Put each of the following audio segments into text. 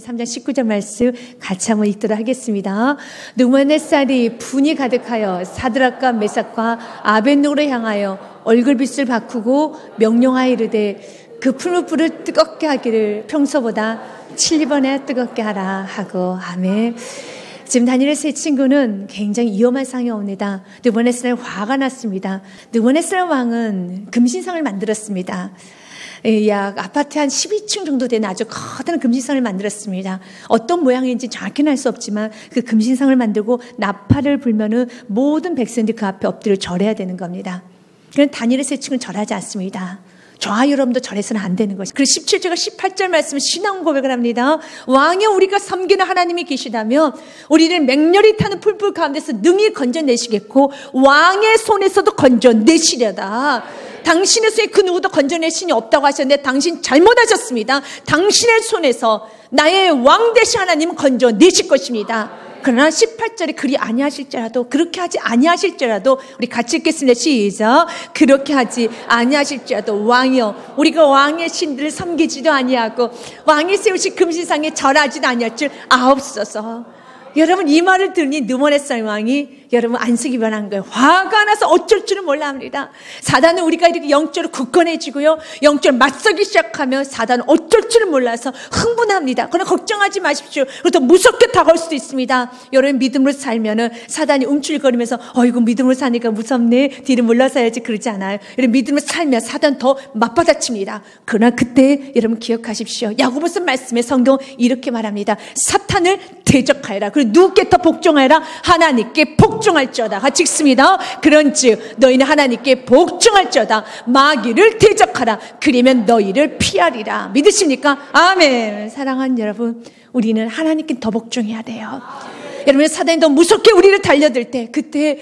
3장 19절 말씀 같이 한번 읽도록 하겠습니다. 느부갓네살이 분이 가득하여 사드락과 메삭과 아벳느고를 향하여 얼굴빛을 바꾸고 명령하여 이르되 그 풀무불을 뜨겁게 하기를 평소보다 7번에 뜨겁게 하라 하고. 아멘. 지금 다니엘의 세 친구는 굉장히 위험한 상황이 옵니다. 느부갓네살 화가 났습니다. 느부갓네살 왕은 금신상을 만들었습니다. 약 아파트 한 12층 정도 되는 아주 커다란 금신상을 만들었습니다. 어떤 모양인지 정확히는 알 수 없지만 그 금신상을 만들고 나팔을 불면은 모든 백성들이 그 앞에 엎드려 절해야 되는 겁니다. 그런데 다니엘의 세 친구는 절하지 않습니다. 저와 여러분도 절해서는 안 되는 것이죠. 그래서 17절과 18절 말씀은 신앙 고백을 합니다. 왕의 우리가 섬기는 하나님이 계시다면 우리를 맹렬히 타는 풀불 가운데서 능히 건져내시겠고 왕의 손에서도 건져내시려다. 당신의 손에 그 누구도 건져낼 신이 없다고 하셨는데 당신 잘못하셨습니다. 당신의 손에서 나의 왕 되신 하나님은 건져내실 것입니다. 그러나 18절에 그리 아니하실지라도, 그렇게 하지 아니하실지라도, 우리 같이 읽겠습니다. 시작. 그렇게 하지 아니하실지라도 왕이여, 우리가 왕의 신들을 섬기지도 아니하고 왕이 세우신 금신상에 절하지도 아니할 줄 아옵소서. 여러분, 이 말을 들으니 느부갓네살 왕이 여러분 안색이 변한 거예요. 화가 나서 어쩔 줄은 몰라 합니다. 사단은 우리가 이렇게 영적으로 굳건해지고요, 영적으로 맞서기 시작하면 사단은 어쩔 줄은 몰라서 흥분합니다. 그러나 걱정하지 마십시오. 그리고 더 무섭게 다가올 수도 있습니다. 여러분 믿음으로 살면은 사단이 움찔거리면서 이거 믿음으로 사니까 무섭네, 뒤를 물러서야지, 그러지 않아요. 여러분 믿음으로 살면 사단 더 맞받아칩니다. 그러나 그때 여러분 기억하십시오. 야고보서 말씀에 성경 이렇게 말합니다. 사탄을 대적하여라. 그리고 누구께 더 복종하여라? 하나님께 복종할지어다. 같이 읽습니다. 그런즉 너희는 하나님께 복종할지어다. 마귀를 대적하라. 그러면 너희를 피하리라. 믿으십니까? 아멘. 사랑하는 여러분, 우리는 하나님께 더 복종해야 돼요. 여러분, 사단이 너무 무섭게 우리를 달려들 때, 그때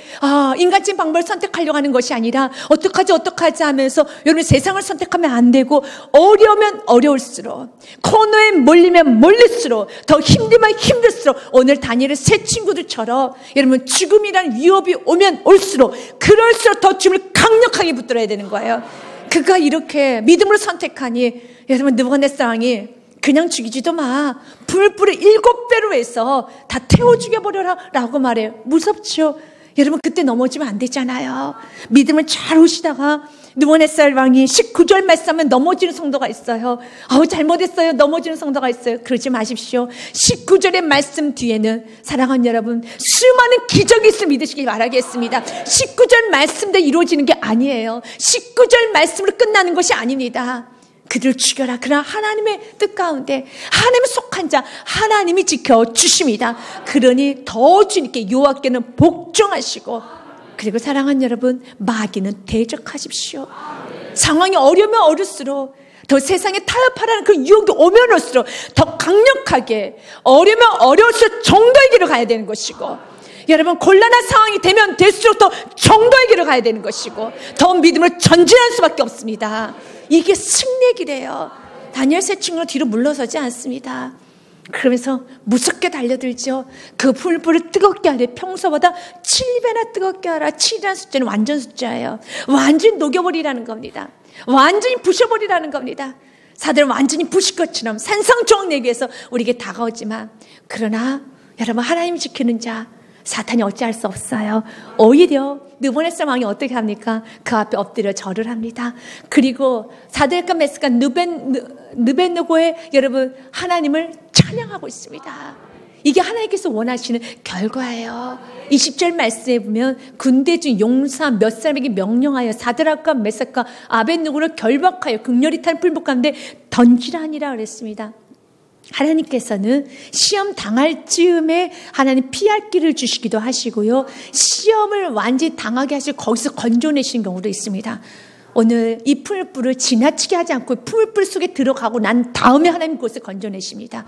인간적인 방법을 선택하려고 하는 것이 아니라 어떡하지 하면서 여러분 세상을 선택하면 안 되고, 어려우면 어려울수록, 코너에 몰리면 몰릴수록, 더 힘들면 힘들수록, 오늘 다니엘의 세 친구들처럼 여러분 죽음이라는 위협이 오면 올수록, 그럴수록 더 죽음을 강력하게 붙들어야 되는 거예요. 그가 이렇게 믿음으로 선택하니 여러분 느부갓네살 왕이 그냥 죽이지도 마, 불불을 7배로 해서 다 태워 죽여버려라 라고 말해요. 무섭죠? 여러분 그때 넘어지면 안 되잖아요. 믿음을 잘 오시다가 느부갓네살 왕이 19절 말씀하면 넘어지는 성도가 있어요. 잘못했어요. 넘어지는 성도가 있어요. 그러지 마십시오. 19절의 말씀 뒤에는 사랑하는 여러분 수많은 기적이 있을 믿으시길 바라겠습니다. 19절 말씀대로 이루어지는 게 아니에요. 19절 말씀으로 끝나는 것이 아닙니다. 그들을 죽여라. 그러나 하나님의 뜻 가운데 하나님의 속한 자 하나님이 지켜주십니다. 그러니 더 주님께 여호와께는 복종하시고, 그리고 사랑하는 여러분 마귀는 대적하십시오. 상황이 어려우면 어릴수록, 더 세상에 타협하라는 그 유혹이 오면 올수록 더 강력하게, 어려우면 어려울수록 정도의 길을 가야 되는 것이고, 여러분 곤란한 상황이 되면 될수록 더 정도의 길을 가야 되는 것이고, 더 믿음을 전진할 수밖에 없습니다. 이게 승리의 길이에요. 다니엘 세 친구는 뒤로 물러서지 않습니다. 그러면서 무섭게 달려들죠. 그 불불을 뜨겁게 하래. 평소보다 7배나 뜨겁게 하라. 7이라는 숫자는 완전 숫자예요. 완전히 녹여버리라는 겁니다. 완전히 부셔버리라는 겁니다. 사들은 완전히 부실 것처럼 산상조각 내기 위해서 우리에게 다가오지만, 그러나 여러분 하나님이 지키는 자 사탄이 어찌할 수 없어요. 오히려 느부갓네살 왕이 어떻게 합니까? 그 앞에 엎드려 절을 합니다. 그리고 사드락과 메삭과 느베느고의 여러분 하나님을 찬양하고 있습니다. 이게 하나님께서 원하시는 결과예요. 20절 말씀에 보면 군대 중 용사 몇 사람에게 명령하여 사드락과 메삭과 아벳느고를 결박하여 극렬히 탄 풀목 가운데 던지라니라 그랬습니다. 하나님께서는 시험 당할 즈음에 하나님 피할 길을 주시기도 하시고요, 시험을 완전히 당하게 하시고 거기서 건져내시는 경우도 있습니다. 오늘 이 풀불을 지나치게 하지 않고 풀불 속에 들어가고 난 다음에 하나님 그곳에 건져내십니다.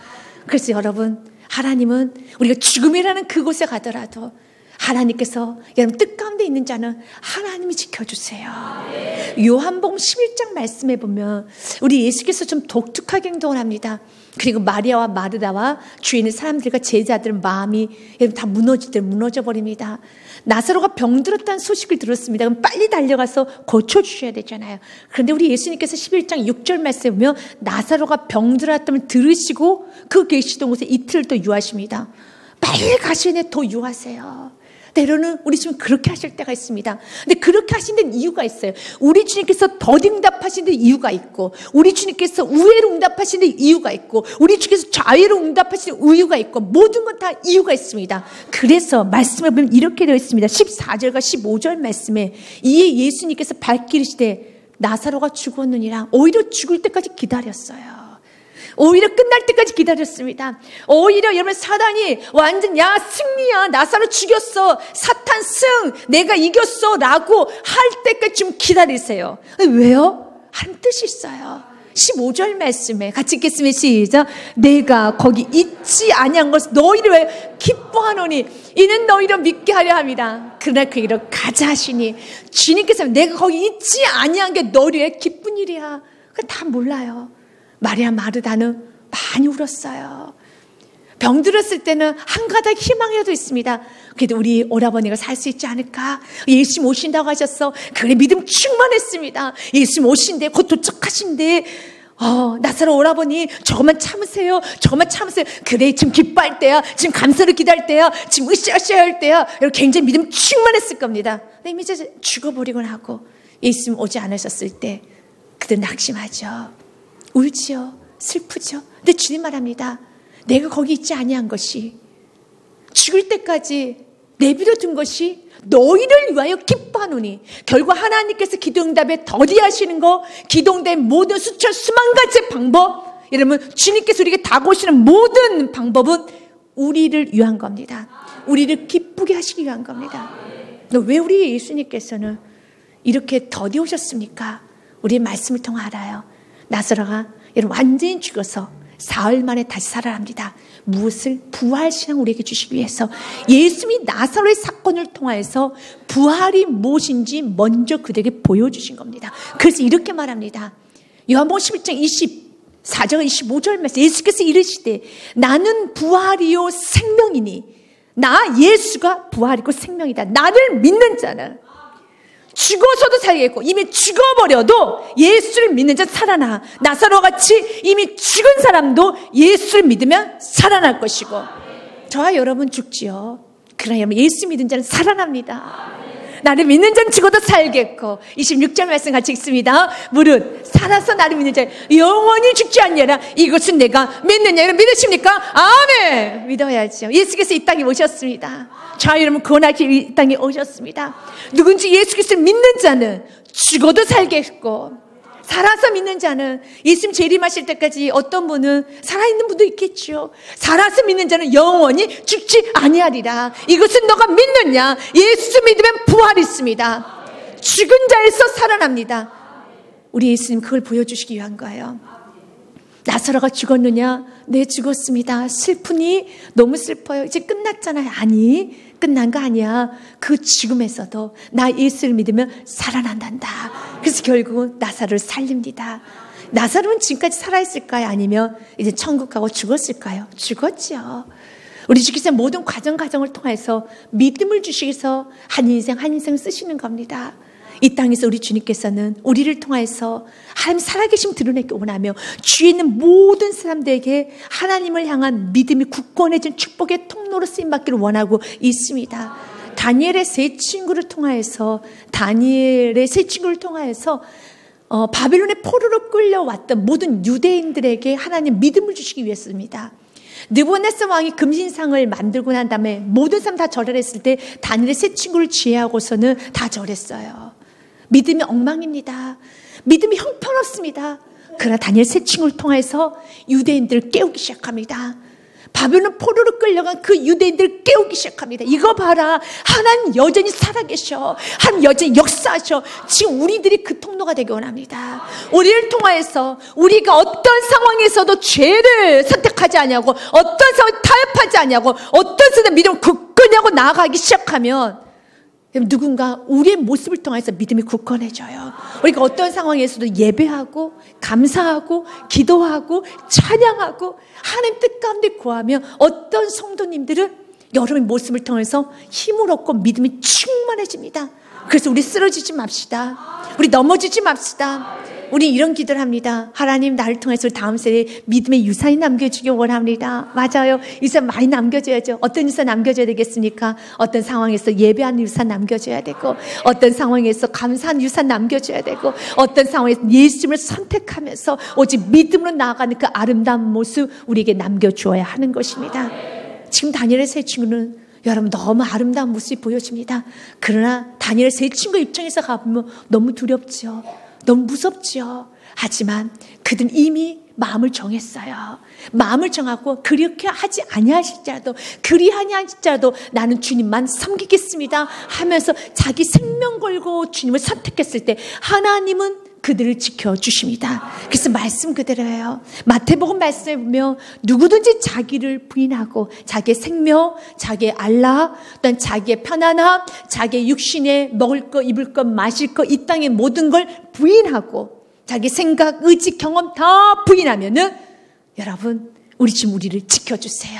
그래서 여러분, 하나님은 우리가 죽음이라는 그곳에 가더라도 하나님께서 여러분 뜻 가운데 있는 자는 하나님이 지켜주세요. 요한복음 11장 말씀에 보면 우리 예수께서 좀 독특하게 행동을 합니다. 그리고 마리아와 마르다와 주위에 있는 사람들과 제자들 마음이 다 무너져 버립니다. 나사로가 병들었다는 소식을 들었습니다. 그럼 빨리 달려가서 고쳐주셔야 되잖아요. 그런데 우리 예수님께서 11장 6절 말씀에 보면 나사로가 병들었다면 들으시고 그 계시던 곳에 이틀을 또 유하십니다. 빨리 가시네 더 유하세요. 때로는 우리 주님 그렇게 하실 때가 있습니다. 근데 그렇게 하신 데는 이유가 있어요. 우리 주님께서 더디 응답하신 데 이유가 있고, 우리 주님께서 우회로 응답하신 데 이유가 있고, 우리 주님께서 좌회로 응답하신 데 이유가 있고, 모든 건 다 이유가 있습니다. 그래서 말씀을 보면 이렇게 되어 있습니다. 14절과 15절 말씀에 이에 예수님께서 발길이시되 나사로가 죽었느니라. 오히려 죽을 때까지 기다렸어요. 오히려 끝날 때까지 기다렸습니다. 오히려 여러분 사단이 완전 야 승리야 나사로 죽였어 사탄 승 내가 이겼어 라고 할 때까지 좀 기다리세요. 왜요? 하는 뜻이 있어요. 15절 말씀에 같이 읽겠습니다. 시작. 내가 거기 있지 아니한 것을 너희를 왜 기뻐하노니 이는 너희를 믿게 하려 합니다. 그러나 그 일을 가자 하시니 주님께서 내가 거기 있지 아니한 게 너희를 왜 기쁜 일이야. 그건 다 몰라요. 마리아 마르다는 많이 울었어요. 병들었을 때는 한 가닥 희망이라도 있습니다. 그래도 우리 오라버니가 살 수 있지 않을까? 예수님 오신다고 하셨어. 그래 믿음 충만했습니다. 예수님 오신대 곧 도착하신대. 나사로 오라버니 조금만 참으세요. 조금만 참으세요. 그래 지금 기뻐할 때야. 지금 감사를 기다릴 때야. 지금 으쌰으쌰 할 때야. 여러분 굉장히 믿음 충만했을 겁니다. 근데 이제 죽어버리곤 하고 예수님 오지 않으셨을 때 그들 낙심하죠. 울지요. 슬프죠. 근데 주님 말합니다. 내가 거기 있지 아니한 것이 죽을 때까지 내버려둔 것이 너희를 위하여 기뻐하노니 결국 하나님께서 기도응답에 더디하시는 거 기도응답의 모든 수천 수만 가지 방법 여러분 주님께서 우리에게 다가오시는 모든 방법은 우리를 위한 겁니다. 우리를 기쁘게 하시기 위한 겁니다. 왜 우리 예수님께서는 이렇게 더디 오셨습니까? 우리의 말씀을 통해 알아요. 나사로가 여러분 완전히 죽어서 사흘 만에 다시 살아납니다. 무엇을? 부활신앙 우리에게 주시기 위해서 예수님이 나사로의 사건을 통해서 부활이 무엇인지 먼저 그들에게 보여주신 겁니다. 그래서 이렇게 말합니다. 요한복음 11장 24절 25절 말씀 예수께서 이르시되 나는 부활이요 생명이니 나 예수가 부활이고 생명이다. 나를 믿는 자는 죽어서도 살겠고 이미 죽어버려도 예수를 믿는 자 살아나. 나사로와 같이 이미 죽은 사람도 예수를 믿으면 살아날 것이고 저와 여러분 죽지요. 그러나 여러분 예수 믿는 자는 살아납니다. 나를 믿는 자는 죽어도 살겠고 26절 말씀 같이 읽습니다. 무릇 살아서 나를 믿는 자 영원히 죽지 않느니라. 이것은 내가 믿느냐. 여러분 믿으십니까? 아멘. 믿어야죠. 예수께서 이 땅에 오셨습니다. 자 여러분 구원하기 이 땅에 오셨습니다. 누군지 예수께서를 믿는 자는 죽어도 살겠고 살아서 믿는 자는 예수님 재림하실 때까지 어떤 분은 살아있는 분도 있겠죠. 살아서 믿는 자는 영원히 죽지 아니하리라. 이것은 너가 믿느냐. 예수 믿으면 부활이 있습니다. 죽은 자에서 살아납니다. 우리 예수님 그걸 보여주시기 위한 거예요. 나사로가 죽었느냐? 네 죽었습니다. 슬프니? 너무 슬퍼요. 이제 끝났잖아요. 아니 끝난 거 아니야. 그 죽음에서도 나 예수를 믿으면 살아난단다. 그래서 결국은 나사로를 살립니다. 나사로는 지금까지 살아있을까요? 아니면 이제 천국 가고 죽었을까요? 죽었죠. 우리 주께서 모든 과정을 통해서 믿음을 주시기 위해서 한 인생 한 인생 쓰시는 겁니다. 이 땅에서 우리 주님께서는 우리를 통해서 하나님 살아계심 드러내기 원하며 주위에 있는 모든 사람들에게 하나님을 향한 믿음이 굳건해진 축복의 통로로 쓰임받기를 원하고 있습니다. 다니엘의 세 친구를 통하여서 바빌론의 포로로 끌려왔던 모든 유대인들에게 하나님 믿음을 주시기 위해서입니다. 느부갓네살 왕이 금신상을 만들고 난 다음에 모든 사람 다 절했을 때 다니엘의 세 친구를 지혜하고서는 다 절했어요. 믿음이 엉망입니다. 믿음이 형편없습니다. 그러나 다니엘 세 친구를 통해서 유대인들을 깨우기 시작합니다. 바벨론 포로로 끌려간 그 유대인들을 깨우기 시작합니다. 이거 봐라. 하나님 여전히 살아계셔. 하나님 여전히 역사하셔. 지금 우리들이 그 통로가 되기 원합니다. 우리를 통해서 우리가 어떤 상황에서도 죄를 선택하지 않냐고 어떤 상황에 타협하지 않냐고 어떤 상황에 믿음을 굳건히 하고 나아가기 시작하면 누군가 우리의 모습을 통해서 믿음이 굳건해져요. 우리가 어떤 상황에서도 예배하고 감사하고 기도하고 찬양하고 하나님 뜻 가운데 구하며 어떤 성도님들은 여러분의 모습을 통해서 힘을 얻고 믿음이 충만해집니다. 그래서 우리 쓰러지지 맙시다. 우리 넘어지지 맙시다. 우리 이런 기도를 합니다. 하나님, 나를 통해서 다음 세대에 믿음의 유산이 남겨주기 원합니다. 맞아요. 유산 많이 남겨줘야죠. 어떤 유산 남겨줘야 되겠습니까? 어떤 상황에서 예배하는 유산 남겨줘야 되고, 어떤 상황에서 감사한 유산 남겨줘야 되고, 어떤 상황에서 예수님을 선택하면서 오직 믿음으로 나아가는 그 아름다운 모습 우리에게 남겨주어야 하는 것입니다. 지금 다니엘의 세 친구는 여러분 너무 아름다운 모습이 보여집니다. 그러나 다니엘의 세 친구 입장에서 가보면 너무 두렵죠. 너무 무섭죠. 하지만 그들은 이미 마음을 정했어요. 마음을 정하고 그렇게 하지 아니하실지라도 그리하니 할지라도 나는 주님만 섬기겠습니다 하면서 자기 생명 걸고 주님을 선택했을 때 하나님은 그들을 지켜주십니다. 그래서 말씀 그대로예요. 마태복음 말씀에 보면 누구든지 자기를 부인하고 자기의 생명, 자기의 안락, 또한 자기의 편안함, 자기의 육신에 먹을 것, 입을 것, 마실 것, 이 땅의 모든 걸 부인하고 자기 생각, 의지, 경험 다 부인하면은 여러분 우리 지금 우리를 지켜주세요.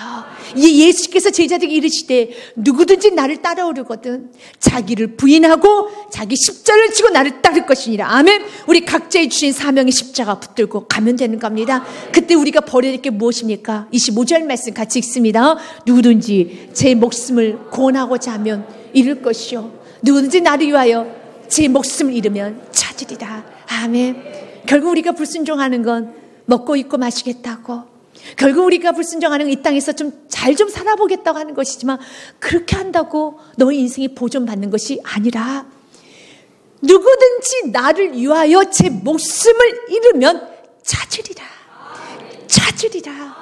이 예수께서 제자들에게 이르시되 누구든지 나를 따라오려거든 자기를 부인하고 자기 십자를 지고 나를 따를 것이니라. 아멘. 우리 각자의 주신 사명의 십자가 붙들고 가면 되는 겁니다. 그때 우리가 버려야 될 게 무엇입니까? 25절 말씀 같이 읽습니다. 누구든지 제 목숨을 구원하고자 하면 잃을 것이요 누구든지 나를 위하여 제 목숨을 잃으면 찾으리라. 아멘. 결국 우리가 불순종하는 건 먹고 입고 마시겠다고, 결국 우리가 불순종하는 건 이 땅에서 좀 잘 좀 살아보겠다고 하는 것이지만 그렇게 한다고 너의 인생이 보존받는 것이 아니라 누구든지 나를 위하여 제 목숨을 잃으면 찾으리라. 찾으리라.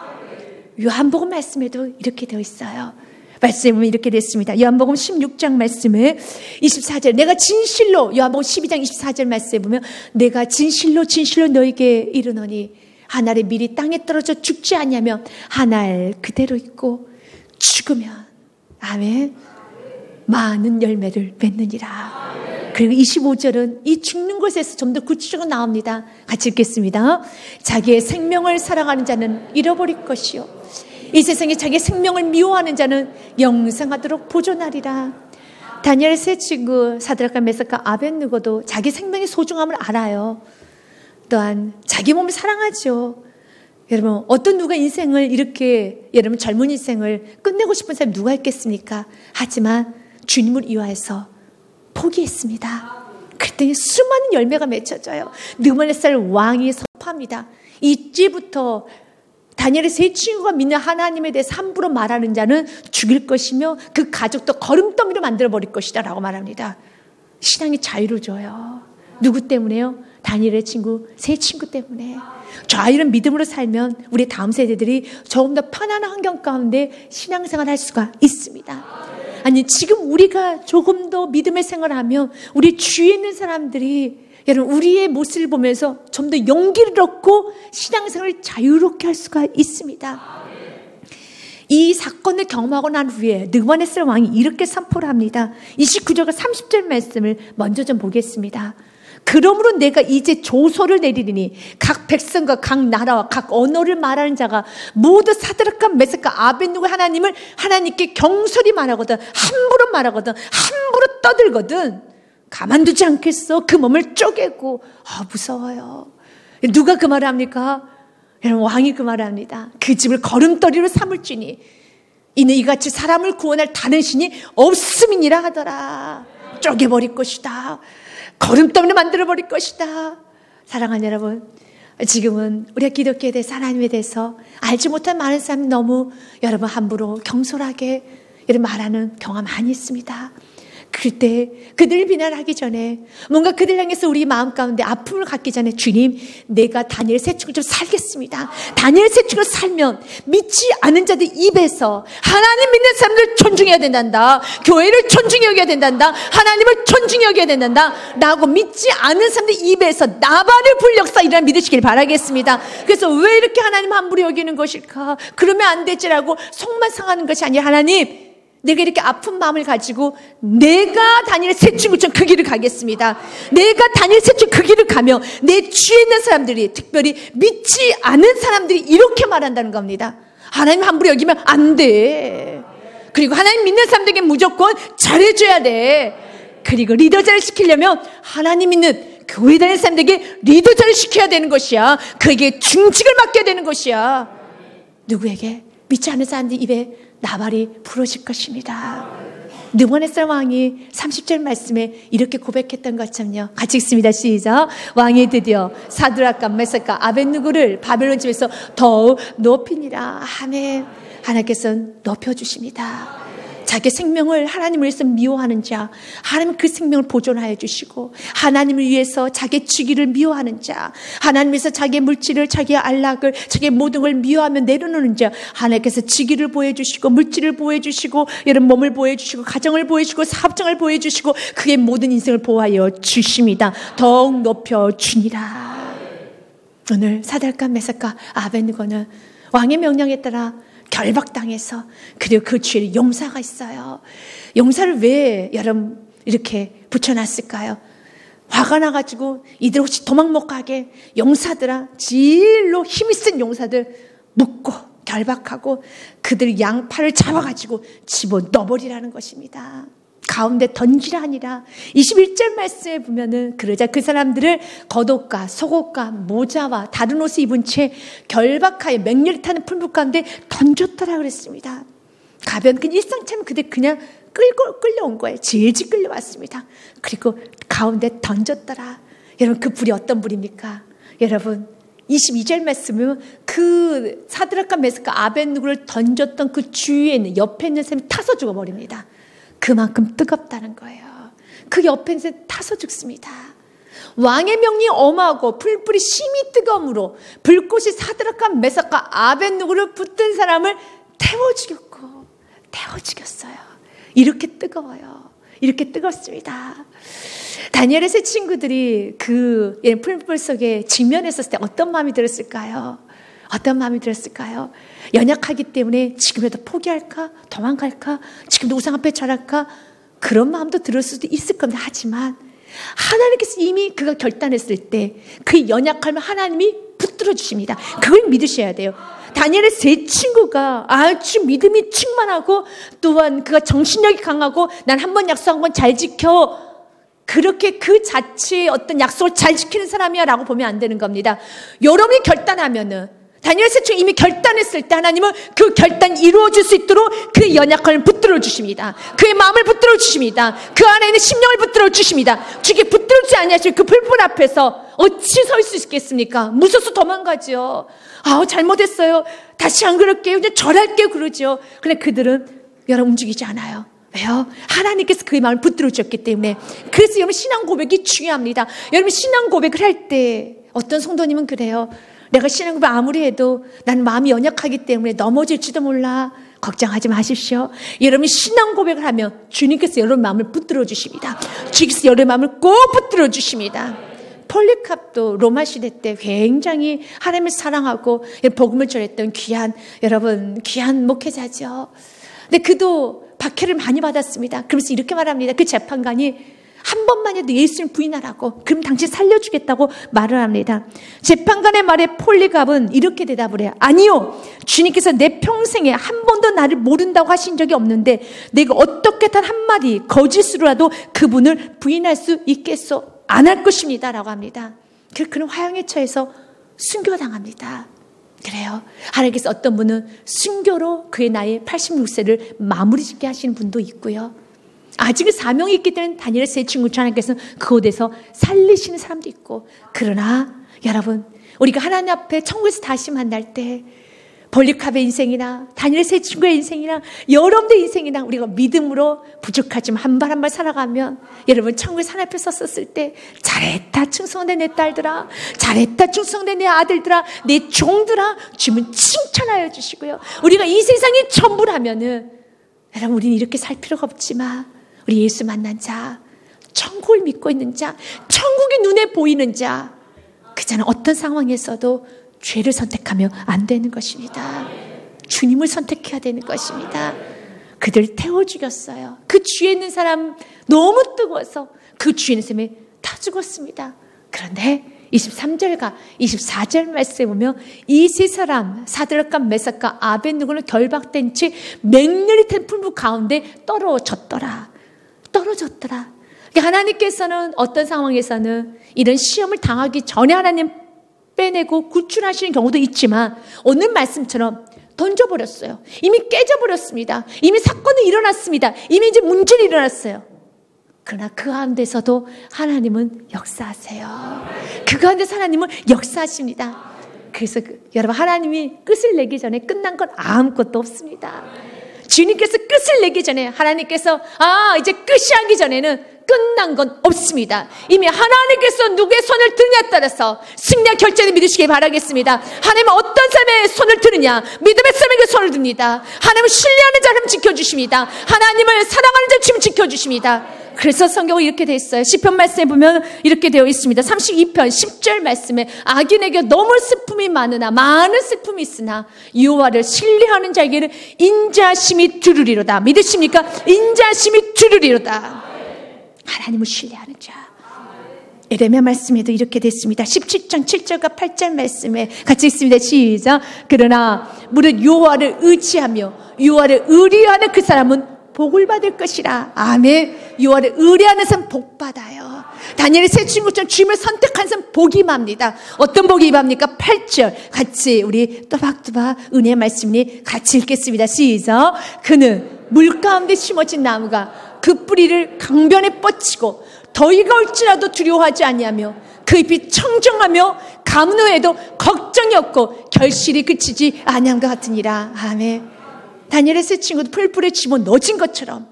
요한복음 말씀에도 이렇게 되어 있어요. 말씀에 보면 이렇게 됐습니다. 요한복음 16장 말씀에 24절 내가 진실로, 요한복음 12장 24절 말씀에 보면 내가 진실로 진실로 너에게 이르노니 한 알의 밀이 땅에 떨어져 죽지 않냐면 한 알 그대로 있고 죽으면 아멘 많은 열매를 맺느니라. 그리고 25절은 이 죽는 곳에서 좀 더 구체적으로 나옵니다. 같이 읽겠습니다. 자기의 생명을 사랑하는 자는 잃어버릴 것이요 이 세상에 자기의 생명을 미워하는 자는 영생하도록 보존하리라. 다니엘 세 친구 사드락과 메삭과 아벳느고도 자기 생명의 소중함을 알아요. 또한 자기 몸을 사랑하죠. 여러분 어떤 누가 인생을 이렇게 여러분 젊은 인생을 끝내고 싶은 사람이 누가 있겠습니까? 하지만 주님을 위하여서 포기했습니다. 그랬더니 수많은 열매가 맺혀져요. 느부갓네살 왕이 선포합니다. 이제부터 다니엘의 세 친구가 믿는 하나님에 대해서 함부로 말하는 자는 죽일 것이며 그 가족도 거름더미로 만들어버릴 것이다 라고 말합니다. 신앙이 자유로워져요. 누구 때문에요? 다니엘의 친구, 세 친구 때문에. 자, 이런 믿음으로 살면 우리 다음 세대들이 조금 더 편안한 환경 가운데 신앙생활을 할 수가 있습니다. 아니 지금 우리가 조금 더 믿음의 생활을 하면 우리 주위에 있는 사람들이 여러분 우리의 모습을 보면서 좀 더 용기를 얻고 신앙생활을 자유롭게 할 수가 있습니다. 이 사건을 경험하고 난 후에 느부갓네살 왕이 이렇게 선포를 합니다. 29절과 30절 말씀을 먼저 좀 보겠습니다. 그러므로 내가 이제 조서를 내리리니 각 백성과 각 나라와 각 언어를 말하는 자가 모두 사드락과 메삭과 아벳느고 하나님을 하나님께 경솔히 말하거든 함부로 말하거든 함부로 떠들거든 가만두지 않겠어. 그 몸을 쪼개고. 무서워요. 누가 그 말을 합니까? 여러분 왕이 그 말을 합니다. 그 집을 걸음돌이로 삼을지니 이는 이같이 사람을 구원할 다른 신이 없음이니라 하더라. 쪼개버릴 것이다. 걸음돌이로 만들어버릴 것이다. 사랑하는 여러분, 지금은 우리가 기독교에 대해서 하나님에 대해서 알지 못한 많은 사람이 너무 여러분 함부로 경솔하게 이런 말하는 경험 많이 있습니다. 그때 그들 비난하기 전에 뭔가 그들 향해서 우리 마음 가운데 아픔을 갖기 전에 주님 내가 다니엘 세 친구처럼 살겠습니다. 다니엘 세 친구로 살면 믿지 않은 자들 입에서 하나님 믿는 사람들 존중해야 된단다. 교회를 존중해 여겨야 된단다. 하나님을 존중해 여겨야 된단다 라고 믿지 않은 사람들 입에서 나발을 불 역사 일어나 믿으시길 바라겠습니다. 그래서 왜 이렇게 하나님 함부로 여기는 것일까? 그러면 안 되지라고 속만 상하는 것이 아니라 하나님 내가 이렇게 아픈 마음을 가지고 내가 다니엘 세 친구처럼 그 길을 가겠습니다. 내가 다니엘 세 친구 그 길을 가며 내 주위에 있는 사람들이, 특별히 믿지 않은 사람들이 이렇게 말한다는 겁니다. 하나님 함부로 여기면 안 돼. 그리고 하나님 믿는 사람들에게 무조건 잘해줘야 돼. 그리고 리더자를 시키려면 하나님 믿는 교회 다니는 사람들에게 리더자를 시켜야 되는 것이야. 그에게 중직을 맡겨야 되는 것이야. 누구에게? 믿지 않는 사람들 입에 나발이 부러질 것입니다. 느부갓네살 왕이 30절 말씀에 이렇게 고백했던 것처럼요. 같이 읽습니다. 시작. 왕이 드디어 사드락과 메삭과 아벳느고를 바벨론 집에서 더욱 높이니라. 아멘. 하나님께서는 높여주십니다. 자기 생명을 하나님을 위해서 미워하는 자, 하나님 그 생명을 보존하여 주시고, 하나님을 위해서 자기의 주기를 미워하는 자, 하나님 위해서 자기의 물질을, 자기의 안락을, 자기의 모든 걸 미워하며 내려놓는 자, 하나님께서 주기를 보여주시고, 물질을 보여주시고, 여러분 몸을 보여주시고, 가정을 보여주시고, 사업장을 보여주시고, 그의 모든 인생을 보호하여 주십니다. 더욱 높여주니라. 오늘 사드락과 메삭과 아벳느고는 왕의 명령에 따라 결박당해서, 그리고 그 주위에 용사가 있어요. 용사를 왜 여러분 이렇게 붙여놨을까요? 화가 나가지고 이들 혹시 도망 못 가게 용사들아, 진로 힘이 센 용사들 묶고 결박하고 그들 양팔을 잡아가지고 집어넣어버리라는 것입니다. 가운데 던지라 하니라. 21절 말씀에 보면은 그러자 그 사람들을 겉옷과 속옷과 모자와 다른 옷을 입은 채 결박하여 맹렬히 타는 풀물 가운데 던졌더라 그랬습니다. 가변 그 일상처럼 그들 그냥 끌려온 거예요. 질질 끌려왔습니다. 그리고 가운데 던졌더라. 여러분 그 불이 어떤 불입니까? 여러분 22절 말씀은 그 사드락과 메삭과 아벳느고를 던졌던 그 주위에 있는 옆에 있는 사람이 타서 죽어버립니다. 그만큼 뜨겁다는 거예요. 그 옆에 있는 사람이 타서 죽습니다. 왕의 명령이 엄하고 불불이 심히 뜨거움으로 불꽃이 사드락과 메삭과 아벳느고를 붙든 사람을 태워 죽였어요. 이렇게 뜨거워요. 이렇게 뜨겁습니다. 다니엘의 세 친구들이 그 풀불 속에 직면했었을 때 어떤 마음이 들었을까요? 어떤 마음이 들었을까요? 연약하기 때문에 지금이라도 포기할까? 도망갈까? 지금도 우상 앞에 절할까? 그런 마음도 들을 수도 있을 겁니다. 하지만 하나님께서 이미 그가 결단했을 때 그 연약함을 하나님이 붙들어 주십니다. 그걸 믿으셔야 돼요. 다니엘의 세 친구가 아주 믿음이 충만하고 또한 그가 정신력이 강하고 난 한 번 약속한 건 잘 지켜, 그렇게 그 자체의 어떤 약속을 잘 지키는 사람이야 라고 보면 안 되는 겁니다. 여러분이 결단하면은, 다니엘 세 친구 이미 결단했을 때 하나님은 그 결단 이루어질 수 있도록 그 연약함을 붙들어 주십니다. 그의 마음을 붙들어 주십니다. 그 안에 있는 심령을 붙들어 주십니다. 주께 붙들지 아니하시면 그 풀불 앞에서 어찌 설 수 있겠습니까? 무서워서 도망가죠. 잘못했어요. 다시 안 그럴게요. 이제 절할게요. 그러죠. 근데 그들은 여러분 움직이지 않아요. 왜요? 하나님께서 그의 마음을 붙들어 주셨기 때문에. 그래서 여러분 신앙 고백이 중요합니다. 여러분 신앙 고백을 할 때 어떤 성도님은 그래요. 내가 신앙 고백 아무리 해도 나는 마음이 연약하기 때문에 넘어질지도 몰라. 걱정하지 마십시오. 여러분 신앙 고백을 하면 주님께서 여러분 마음을 붙들어 주십니다. 주님께서 여러분 마음을 꼭 붙들어 주십니다. 폴리캅도 로마 시대 때 굉장히 하나님을 사랑하고 복음을 전했던 귀한 목회자죠. 근데 그도 박해를 많이 받았습니다. 그러면서 이렇게 말합니다. 그 재판관이 한 번만이라도 예수를 부인하라고, 그럼 당신 살려주겠다고 말을 합니다. 재판관의 말에 폴리갑은 이렇게 대답을 해요. 아니요, 주님께서 내 평생에 한 번도 나를 모른다고 하신 적이 없는데 내가 어떻게 단 한마디 거짓으로라도 그분을 부인할 수 있겠소? 안 할 것입니다 라고 합니다. 그는 화형에 처해서 순교당합니다. 그래요. 하나님께서 어떤 분은 순교로 그의 나이 86세를 마무리 짓게 하시는 분도 있고요. 아직은 사명이 있기 때문에 다니엘 세 친구 하나님께서는 그곳에서 살리시는 사람도 있고. 그러나 여러분, 우리가 하나님 앞에 천국에서 다시 만날 때 폴리캅의 인생이나 다니엘 세 친구의 인생이나 여러분의 인생이나 우리가 믿음으로 부족하지만 한 발 한 발 살아가면 여러분 천국에서 하나님 앞에 섰었을 때 잘했다 충성된 내 딸들아, 잘했다 충성된 내 아들들아, 내 종들아, 주님은 칭찬하여 주시고요. 우리가 이 세상이 전부라면은 여러분 우리는 이렇게 살 필요가 없지만 우리 예수 만난 자, 천국을 믿고 있는 자, 천국이 눈에 보이는 자, 그 자는 어떤 상황에서도 죄를 선택하면 안 되는 것입니다. 주님을 선택해야 되는 것입니다. 그들 태워 죽였어요. 그 주위에 있는 사람 너무 뜨거워서 그 주위에 있는 사람이 다 죽었습니다. 그런데 23절과 24절 말씀에 보면 이 세 사람 사드락과 메삭과 아벳느고는 결박된 채 맹렬히 탄 풀무 가운데 떨어졌더라. 그러니까 하나님께서는 어떤 상황에서는 이런 시험을 당하기 전에 하나님 빼내고 구출하시는 경우도 있지만 오늘 말씀처럼 던져버렸어요. 이미 깨져버렸습니다. 이미 사건이 일어났습니다. 이미 이제 문제는 일어났어요. 그러나 그 가운데서도 하나님은 역사하세요. 그 가운데서 하나님은 역사하십니다. 그래서 여러분 하나님이 끝을 내기 전에 끝난 건 아무것도 없습니다. 주님께서 끝을 내기 전에 하나님께서 이제 끝이 하기 전에는 끝난 건 없습니다. 이미 하나님께서 누구의 손을 드느냐에 따라서 승리의 결정을 믿으시기 바라겠습니다. 하나님은 어떤 사람의 손을 드느냐 믿음의 사람에게 손을 듭니다. 하나님은 신뢰하는 자를 지켜주십니다. 하나님을 사랑하는 자를 지켜주십니다. 그래서 성경은 이렇게 되어 있어요. 시편 말씀에 보면 이렇게 되어 있습니다. 32편 10절 말씀에 악인에게 너무 슬픔이 많으나 많은 슬픔이 있으나 여호와를 신뢰하는 자에게는 인자심이 두르리로다. 믿으십니까? 인자심이 두르리로다. 하나님을 신뢰하는 자. 에레미야 말씀에도 이렇게 됐습니다. 17장 7절과 8절 말씀에 같이 있습니다. 시작. 그러나 무릇 여호와를 의지하며 여호와를 의뢰하는 그 사람은 복을 받을 것이라. 아멘. 여호와를 의뢰하는 사람 복 받아요. 다니엘의 세 친구처럼 주님을 선택한 사람 복이 임합니다. 어떤 복이 임합니까? 8절 같이 우리 또박또박 은혜의 말씀이 같이 읽겠습니다. 시작. 그는 물 가운데 심어진 나무가 그 뿌리를 강변에 뻗치고 더위가 올지라도 두려워하지 아니하며 그 잎이 청정하며 가뭄 후에도 걱정이 없고 결실이 그치지 아니한 것 같으니라. 아멘. 다니엘의 세 친구도 풀불에 집어넣어진 것처럼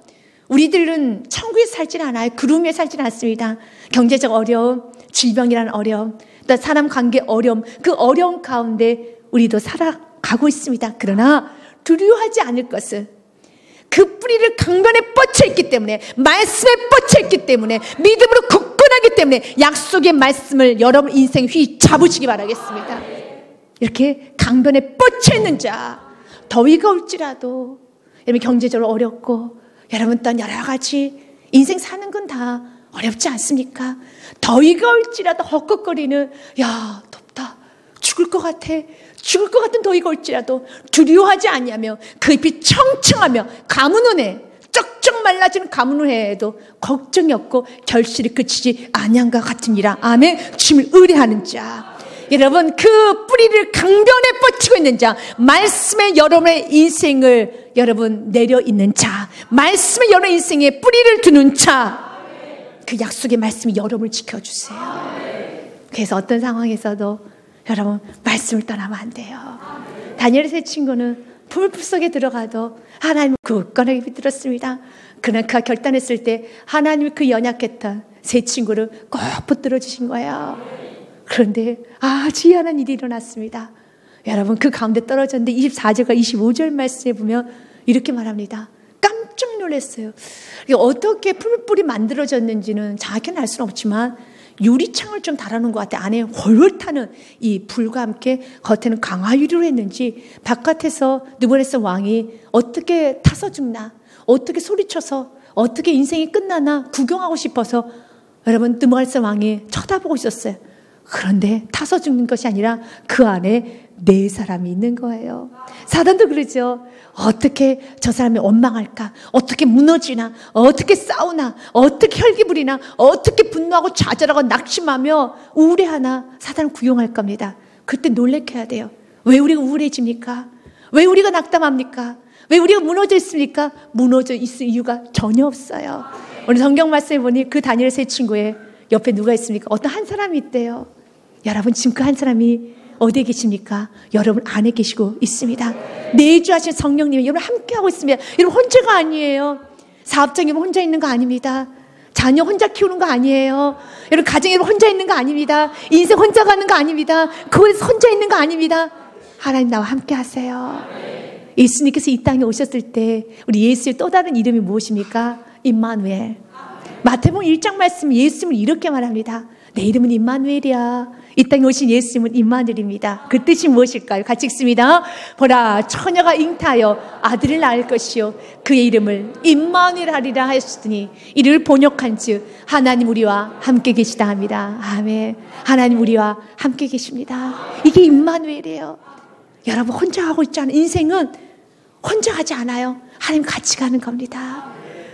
우리들은 천국에 살지는 않아요. 구름 위에 살지는 않습니다. 경제적 어려움, 질병이라는 어려움, 또 사람 관계 어려움, 그 어려움 가운데 우리도 살아가고 있습니다. 그러나 두려워하지 않을 것은 그 뿌리를 강변에 뻗쳐 있기 때문에, 말씀에 뻗쳐 있기 때문에, 믿음으로 굳건하기 때문에 약속의 말씀을 여러분 인생 휘 잡으시기 바라겠습니다. 이렇게 강변에 뻗쳐 있는 자, 더위가 올지라도 여러분 경제적으로 어렵고 여러분 또한 여러 가지 인생 사는 건 다 어렵지 않습니까? 더위가 올지라도 헛걱거리는 야 덥다 죽을 것 같아 죽을 것 같은 더위가 올지라도 두려워하지 아니하며 그 잎이 청청하며 가뭄 후에 쩍쩍 말라지는 가뭄 후에도 걱정이 없고 결실이 그치지 아니한 것 같으니라. 아멘. 주님을 의뢰하는 자, 여러분 그 뿌리를 강변에 뻗치고 있는 자, 말씀에 여러분의 인생을 여러분 내려 있는 자, 말씀에 여러분의 인생에 뿌리를 두는 자, 그 약속의 말씀이 여러분을 지켜주세요. 그래서 어떤 상황에서도 여러분 말씀을 떠나면 안 돼요. 다니엘의 세 친구는 풀 속에 들어가도 하나님을 굳건하게 붙들었습니다. 그러나 그가 결단했을 때 하나님이 그 연약했던 세 친구를 꼭 붙들어 주신 거예요. 그런데 지혜하는 일이 일어났습니다. 여러분 그 가운데 떨어졌는데 24절과 25절 말씀에 보면 이렇게 말합니다. 깜짝 놀랐어요. 어떻게 풀뿌리 만들어졌는지는 정확히는 알 수는 없지만 유리창을 좀 달아놓은 것 같아요. 안에 훨훨 타는 이 불과 함께 겉에는 강화유리로 했는지 바깥에서 느부갓네살 왕이 어떻게 타서 죽나, 어떻게 소리쳐서 어떻게 인생이 끝나나 구경하고 싶어서 여러분 느부갓네살 왕이 쳐다보고 있었어요. 그런데 타서 죽는 것이 아니라 그 안에 네 사람이 있는 거예요. 사단도 그러죠. 어떻게 저 사람이 원망할까? 어떻게 무너지나? 어떻게 싸우나? 어떻게 혈기 부리나? 어떻게 분노하고 좌절하고 낙심하며 우울해하나? 사단은 구경할 겁니다. 그때 놀래켜야 돼요. 왜 우리가 우울해집니까? 왜 우리가 낙담합니까? 왜 우리가 무너져 있습니까? 무너져 있을 이유가 전혀 없어요. 오늘 성경 말씀에 보니 그 다니엘 세 친구의 옆에 누가 있습니까? 어떤 한 사람이 있대요. 여러분 지금 그 한 사람이 어디에 계십니까? 여러분 안에 계시고 있습니다. 내주하신 성령님이 여러분 함께하고 있습니다. 여러분 혼자가 아니에요. 사업장이 혼자 있는 거 아닙니다. 자녀 혼자 키우는 거 아니에요. 여러분 가정이 혼자 있는 거 아닙니다. 인생 혼자 가는 거 아닙니다. 그곳에서 혼자 있는 거 아닙니다. 하나님 나와 함께 하세요. 예수님께서 이 땅에 오셨을 때 우리 예수의 또 다른 이름이 무엇입니까? 임마누엘. 마태복음 1장 말씀 예수님을 이렇게 말합니다. 내 이름은 임마누엘이야. 이 땅에 오신 예수님은 임마누엘입니다. 그 뜻이 무엇일까요? 같이 읽습니다. 보라, 처녀가 잉타하여 아들을 낳을 것이요 그의 이름을 임마누엘 하리라 하였으니 이를 번역한즉 하나님 우리와 함께 계시다 합니다. 아멘. 하나님 우리와 함께 계십니다. 이게 임마누엘이에요. 여러분, 혼자 하고 있지 않아요. 인생은 혼자 가지 않아요. 하나님 같이 가는 겁니다.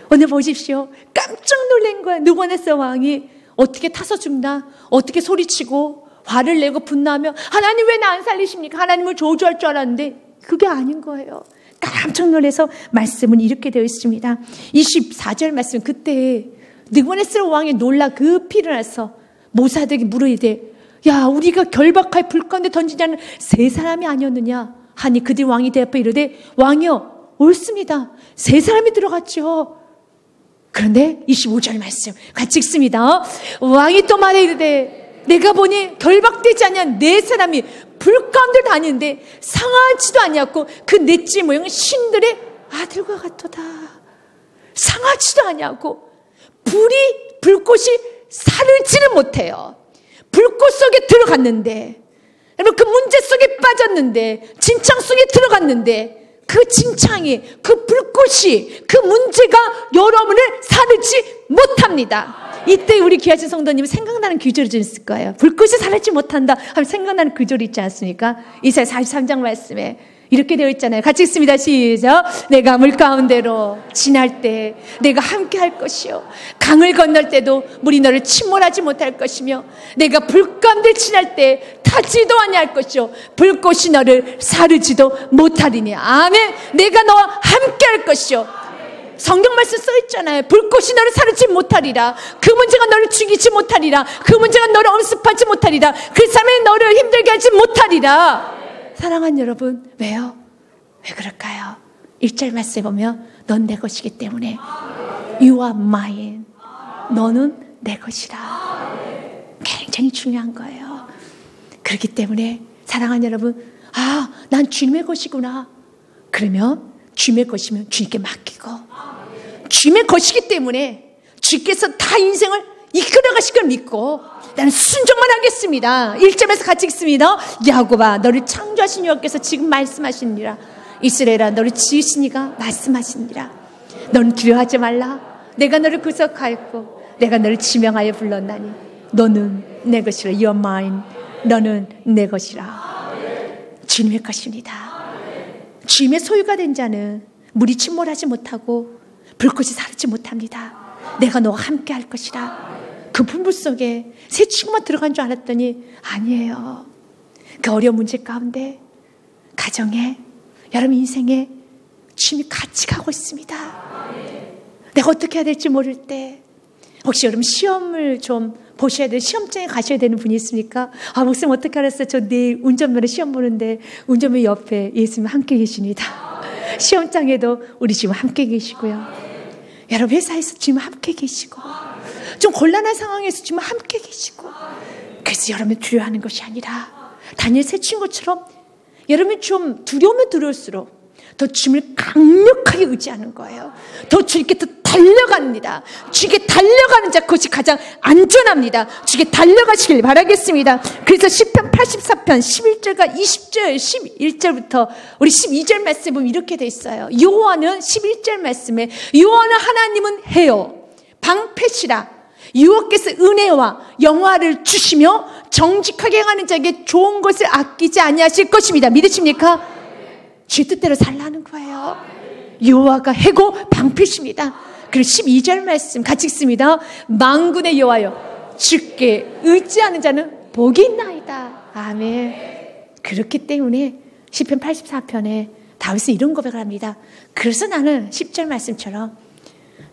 오늘 보십시오. 깜짝 놀란 거예요. 느부갓네살 왕이 어떻게 타서 죽나? 어떻게 소리치고 화를 내고 분노하며 하나님 왜 나 안 살리십니까? 하나님을 저주할 줄 알았는데 그게 아닌 거예요. 깜짝 놀라서 말씀은 이렇게 되어 있습니다. 24절 말씀, 그때 느부갓네살 왕이 놀라 급히 일어나서 모사들에게 물으되 야, 우리가 결박하여 불 가운데 던지자는 세 사람이 아니었느냐 하니 그들이 왕이 대답해 이르되 왕이여 옳습니다. 세 사람이 들어갔죠. 그런데 25절 말씀 같이 읽습니다. 왕이 또 말해 이르되 내가 보니 결박되지 아니한 네 사람이 불 가운데 다니는데 상하지도 아니었고 그 넷째 모양은 신들의 아들과 같도다. 상하지도 아니하고 불꽃이 사르지를 못해요. 불꽃 속에 들어갔는데, 여러분 그 문제 속에 빠졌는데, 진창 속에 들어갔는데, 그 진창이, 그 불꽃이, 그 문제가 여러분을 사르지 못합니다. 이때 우리 귀하신 성도님은 생각나는 구절이 좀 있을 거예요. 불꽃이 사르지 못한다 하면 생각나는 구절이 있지 않습니까? 이사야 43장 말씀에 이렇게 되어 있잖아요. 같이 읽습니다. 시작. 내가 물 가운데로 지날 때 내가 함께 할 것이요 강을 건널 때도 물이 너를 침몰하지 못할 것이며 내가 불 가운데 지날 때 타지도 아니할 것이요 불꽃이 너를 사르지도 못하리니. 아멘. 내가 너와 함께 할 것이요. 성경 말씀 써 있잖아요. 불꽃이 너를 사르지 못하리라. 그 문제가 너를 죽이지 못하리라. 그 문제가 너를 엄습하지 못하리라. 그 삶에 너를 힘들게 하지 못하리라. 사랑하는 여러분, 왜요? 왜 그럴까요? 1절 말씀에 보면 넌 내 것이기 때문에 You are mine. 너는 내 것이라. 굉장히 중요한 거예요. 그렇기 때문에 사랑하는 여러분, 아, 난 주님의 것이구나. 그러면 주님의 것이면 주님께 맡기고 주님의 것이기 때문에 주께서 다 인생을 이끌어가실 걸 믿고 나는 순종만 하겠습니다. 1절에서 같이 읽습니다. 야곱아 너를 창조하신 여호와께서 지금 말씀하시니라. 이스라엘아 너를 지으신 이가 말씀하시니라. 너는 두려워하지 말라. 내가 너를 구속하였고 내가 너를 지명하여 불렀나니 너는 내 것이라. You are mine. 너는 내 것이라. 주님의 것입니다. 주님의 소유가 된 자는 물이 침몰하지 못하고 불꽃이 사르지 못합니다. 내가 너와 함께 할 것이라. 그 불물 속에 새 친구만 들어간 줄 알았더니 아니에요. 그 어려운 문제 가운데 가정에 여러분 인생에 주님이 같이 가고 있습니다. 내가 어떻게 해야 될지 모를 때 혹시 여러분 시험을 좀 보셔야 돼요. 시험장에 가셔야 되는 분이 있습니까? 아, 목사님 어떻게 알았어요? 저 내일 운전면허 시험 보는데 운전면허 옆에 예수님 함께 계십니다. 시험장에도 우리 지금 함께 계시고요. 여러분 회사에서 지금 함께 계시고 좀 곤란한 상황에서 지금 함께 계시고 그래서 여러분 두려워하는 것이 아니라 다니엘 새 친구처럼 여러분이 좀 두려우면 두려울수록 더 주님을 강력하게 의지하는 거예요. 더 주님께 더 달려갑니다. 주님께 달려가는 자 그것이 가장 안전합니다. 주님께 달려가시길 바라겠습니다. 그래서 시편 84편 11절과 20절 11절부터 우리 12절 말씀에 보면 이렇게 돼 있어요. 여호와는 11절 말씀에 여호와는 하나님은 해요 방패시라. 여호와께서 은혜와 영화를 주시며 정직하게 행하는 자에게 좋은 것을 아끼지 아니하실 것입니다. 믿으십니까? 주 뜻대로 살라는 거예요. 여호와가 해고 방패십니다. 그리고 12절 말씀 같이 읽습니다. 만군의 여호와여 주께 의지하는 자는 복이 있나이다. 아멘. 그렇기 때문에 시편 84편에 다윗은 이런 고백을 합니다. 그래서 나는 10절 말씀처럼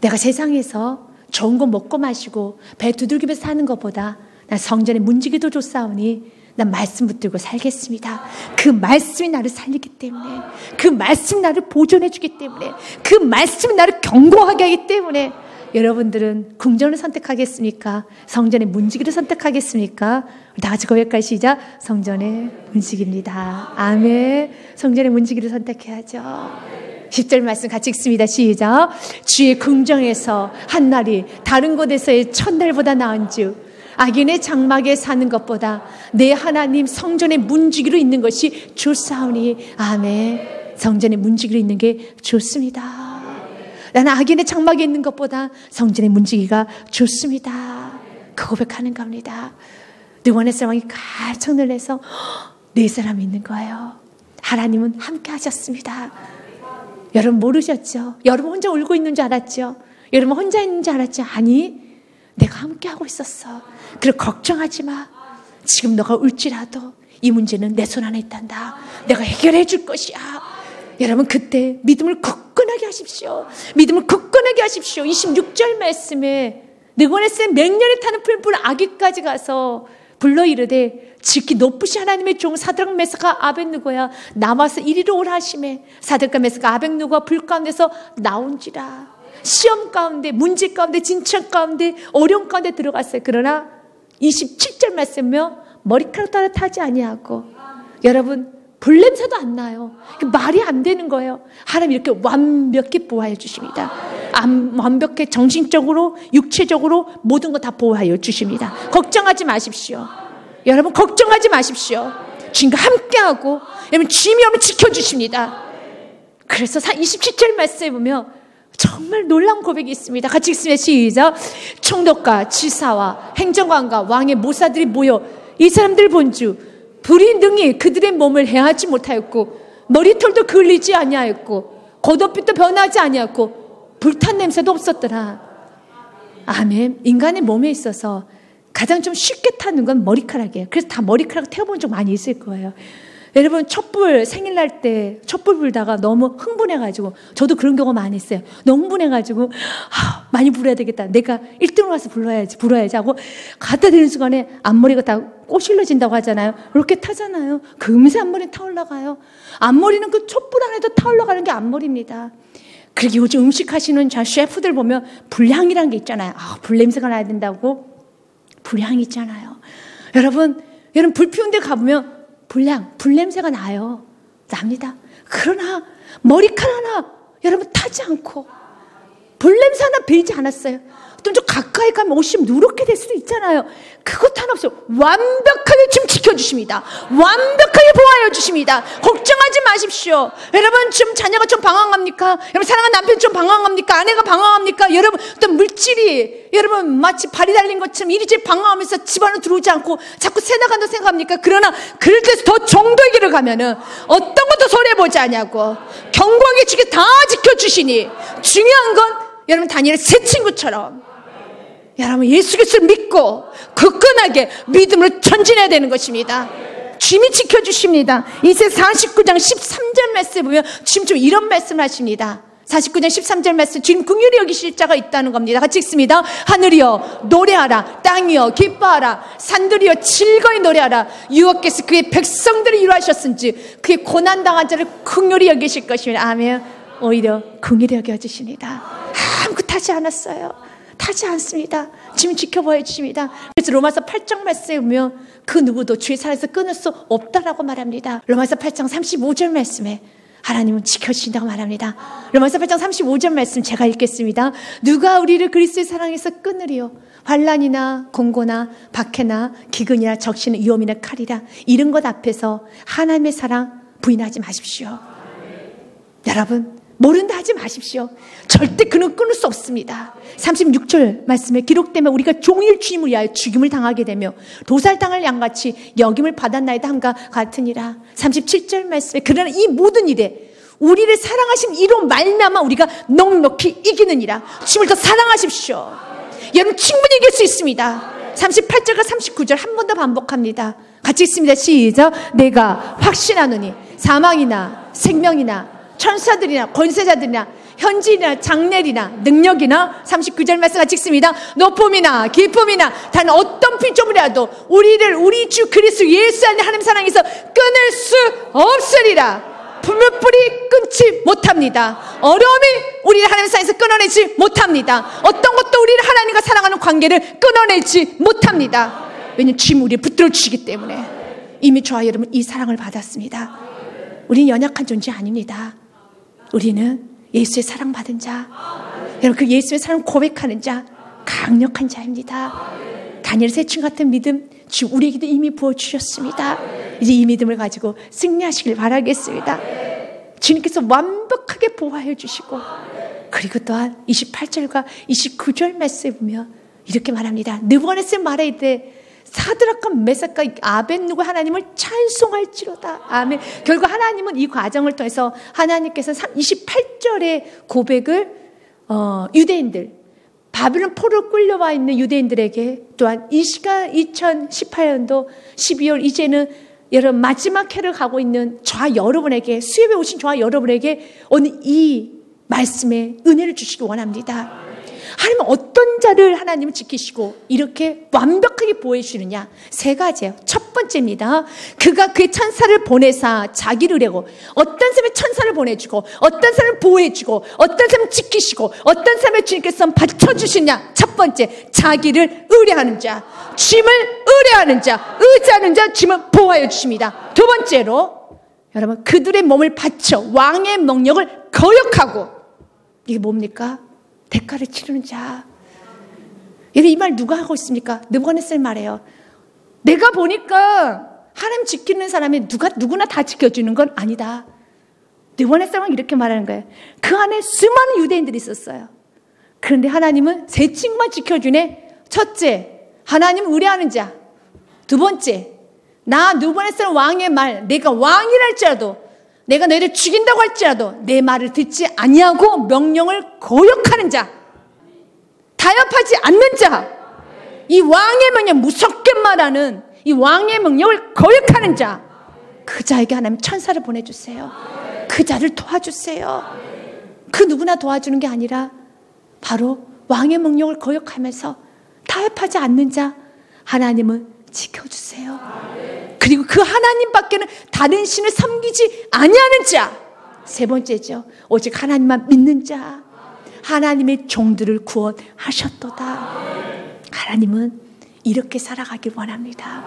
내가 세상에서 좋은 거 먹고 마시고 배 두들기면서 사는 것보다 난 성전에 문지기도 좋사오니 난 말씀 붙들고 살겠습니다. 그 말씀이 나를 살리기 때문에 그 말씀이 나를 보존해 주기 때문에 그 말씀이 나를 견고하게 하기 때문에 여러분들은 궁전을 선택하겠습니까? 성전의 문지기를 선택하겠습니까? 다 같이 고백할 시작. 성전의 문지기입니다. 아멘. 성전의 문지기를 선택해야죠. 10절 말씀 같이 읽습니다. 시작. 주의 궁정에서 한날이 다른 곳에서의 첫날보다 나은즉 악인의 장막에 사는 것보다 내 하나님 성전의 문지기로 있는 것이 좋사오니. 아멘. 성전의 문지기로 있는 게 좋습니다. 나는 악인의 장막에 있는 것보다 성전의 문지기가 좋습니다. 그 고백하는 겁니다. 느부갓네살 왕이 깜짝 놀라서 네 사람이 있는 거예요. 하나님은 함께 하셨습니다. 여러분 모르셨죠? 여러분 혼자 울고 있는 줄 알았죠? 여러분 혼자 있는 줄 알았죠? 아니, 내가 함께 하고 있었어. 그래, 걱정하지 마. 지금 너가 울지라도 이 문제는 내 손 안에 있단다. 내가 해결해 줄 것이야. 여러분 그때 믿음을 굳건하게 하십시오. 믿음을 굳건하게 하십시오. 26절 말씀에 느부갓네살의 맹렬히 타는 풀불 아기까지 가서 불러 이르되 지극히 높으신 하나님의 종 사드락 메삭과 아벳느고야 나와서 이리로 오라 하시매 사드락과 메삭과 아벳느고가 불 가운데서 나온지라. 시험 가운데, 문제 가운데, 진창 가운데, 어려움 가운데 들어갔어요. 그러나 27절 말씀이며 머리카락 따라 타지 아니하고, 여러분 불냄새도 안 나요. 말이 안 되는 거예요. 하나님 이렇게 완벽히 보호해 주십니다. 완벽히 정신적으로, 육체적으로 모든 거 다 보호하여 주십니다. 걱정하지 마십시오. 여러분 걱정하지 마십시오. 주님과 함께하고, 여러분 주님이 여러분 지켜주십니다. 그래서 27절 말씀에 보면 정말 놀라운 고백이 있습니다. 같이 읽습니다. 시작. 총독과 지사와 행정관과 왕의 모사들이 모여 이 사람들 본주 불이 능히 그들의 몸을 해하지 못하였고 머리털도 그을리지 아니하였고 겉옷빛도 변하지 아니하였고 불탄 냄새도 없었더라. 아멘. 인간의 몸에 있어서 가장 좀 쉽게 타는 건 머리카락이에요. 그래서 다 머리카락 태워본 적 많이 있을 거예요. 여러분 촛불 생일날 때 촛불 불다가 너무 흥분해가지고, 저도 그런 경우 많이 있어요. 너무 흥분해가지고 많이 불어야 되겠다, 내가 1등으로 가서 불어야지 하고 갖다 대는 순간에 앞머리가 다 꼬실러진다고 하잖아요. 이렇게 타잖아요. 금세 앞머리 타올라가요. 앞머리는 그 촛불 안에도 타올라가는 게 앞머리입니다. 그리고 요즘 음식 하시는 셰프들 보면 불향이라는 게 있잖아요. 불냄새가 나야 된다고 불향이 있잖아요. 여러분 불 피운 데 가보면 불냄새가 나요. 납니다. 그러나 머리카락 하나 여러분 타지 않고 불냄새 하나 배이지 않았어요. 좀 가까이 가면 옷이 누렇게 될 수도 있잖아요. 그것도 하나 없어요. 완벽하게 지금 지켜주십니다. 완벽하게 보호하여 주십니다. 걱정하지 마십시오. 여러분 지금 자녀가 좀 방황합니까? 여러분 사랑하는 남편이 좀 방황합니까? 아내가 방황합니까? 여러분 어떤 물질이 여러분 마치 발이 달린 것처럼 이리저리 방황하면서 집 안으로 들어오지 않고 자꾸 새 나간다 생각합니까? 그러나 그럴 때서 더 정도의 길을 가면은 어떤 것도 손해보지 않냐고 견고하게 주게 다 지켜주시니, 중요한 건 여러분 다니엘 새 친구처럼 여러분 예수 그리스도를 믿고 굳건하게 믿음으로 전진해야 되는 것입니다. 주님이 지켜주십니다. 이세 49장 13절 말씀에 보면 주님 좀 이런 말씀을 하십니다. 49장 13절 말씀, 주님 긍휼히 여기실 자가 있다는 겁니다. 같이 읽습니다. 하늘이여 노래하라, 땅이여 기뻐하라, 산들이여 즐거이 노래하라. 여호와께서 그의 백성들을 이루하셨은지 그의 고난당한 자를 긍휼히 여기실 것입니다. 아멘. 오히려 긍휼히 여겨주십니다. 아무것도 하지 않았어요. 타지 않습니다. 지금 지켜봐야 주십니다. 그래서 로마서 8장 말씀에 보면 그 누구도 주의 살에서 끊을 수 없다라고 말합니다. 로마서 8장 35절 말씀에 하나님은 지켜주신다고 말합니다. 로마서 8장 35절 말씀 제가 읽겠습니다. 누가 우리를 그리스도의 사랑에서 끊으리요? 환난이나 공고나 박해나 기근이나 적신이나 위험이나 칼이라. 이런 것 앞에서 하나님의 사랑 부인하지 마십시오. 여러분 모른다 하지 마십시오. 절대 그는 끊을 수 없습니다. 36절 말씀에 기록되면 우리가 종일 주님을 위하여 죽임을 당하게 되며 도살당할 양같이 여김을 받았나이다 함과 같으니라. 37절 말씀에 그러나 이 모든 일에 우리를 사랑하신 이로 말미암아 우리가 넉넉히 이기느니라. 주님을 더 사랑하십시오. 여러분 충분히 이길 수 있습니다. 38절과 39절 한 번 더 반복합니다. 같이 읽습니다. 시작. 내가 확신하노니 사망이나 생명이나 천사들이나 권세자들이나 현지이나 장래이나 능력이나 39절 말씀 같이 읽습니다. 높음이나 깊음이나 단 어떤 피조물이라도 우리를 우리 주 그리스도 예수 안에 하나님 사랑에서 끊을 수 없으리라. 불물불이 끊지 못합니다. 어려움이 우리를 하나님 사랑에서 끊어내지 못합니다. 어떤 것도 우리를 하나님과 사랑하는 관계를 끊어내지 못합니다. 왜냐하면 주님 우리를 붙들어 주시기 때문에. 이미 저와 여러분 이 사랑을 받았습니다. 우리는 연약한 존재 아닙니다. 우리는 예수의 사랑받은 자, 여러분 그 예수의 사랑 고백하는 자, 강력한 자입니다. 다니엘 세층 같은 믿음 지금 우리에게도 이미 부어주셨습니다. 이제 이 믿음을 가지고 승리하시길 바라겠습니다. 주님께서 완벽하게 보호해 주시고, 그리고 또한 28절과 29절 말씀에 보면 이렇게 말합니다. 느부갓네살 말할 때 사드락과 메삭과 아벳느고 하나님을 찬송할지로다. 아멘. 결국 하나님은 이 과정을 통해서 하나님께서 28절의 고백을 유대인들, 바빌론 포로로 끌려와 있는 유대인들에게, 또한 이 시간 2018년도 12월 이제는 여러분 마지막 해를 가고 있는 저와 여러분에게, 수협에 오신 저와 여러분에게 오늘 이 말씀에 은혜를 주시기 원합니다. 하나님은 어떤 자를 하나님은 지키시고 이렇게 완벽하게 보호해 주시느냐? 세 가지예요. 첫 번째입니다. 그가 그의 천사를 보내사 자기를 의뢰하고, 어떤 사람의 천사를 보내주고, 어떤 사람을 보호해주고, 어떤 사람을 지키시고, 어떤 사람의 주님께서 받쳐주시냐? 첫 번째, 자기를 의뢰하는 자, 주님을 의뢰하는 자, 의지하는 자, 주님을 보호하여 주십니다. 두 번째로 여러분, 그들의 몸을 바쳐 왕의 명령을 거역하고, 이게 뭡니까? 대가를 치르는 자. 이 말 누가 하고 있습니까? 느부갓네살 말이에요. 내가 보니까 하나님 지키는 사람이 누구나 다 지켜주는 건 아니다. 느부갓네살은 이렇게 말하는 거예요. 그 안에 수많은 유대인들이 있었어요. 그런데 하나님은 세 친구만 지켜주네. 첫째, 하나님을 의뢰하는 자. 두 번째, 나 느부갓네살 왕의 말, 내가 왕이랄지라도, 내가 너희를 죽인다고 할지라도 내 말을 듣지 아니하고 명령을 거역하는 자, 타협하지 않는 자, 이 왕의 명령, 무섭게 말하는 이 왕의 명령을 거역하는 자, 그 자에게 하나님 천사를 보내주세요. 그 자를 도와주세요. 그 누구나 도와주는 게 아니라 바로 왕의 명령을 거역하면서 타협하지 않는 자, 하나님은 지켜주세요. 그리고 그 하나님밖에는 다른 신을 섬기지 아니하는 자. 세 번째죠. 오직 하나님만 믿는 자. 하나님의 종들을 구원하셨도다. 하나님은 이렇게 살아가길 원합니다.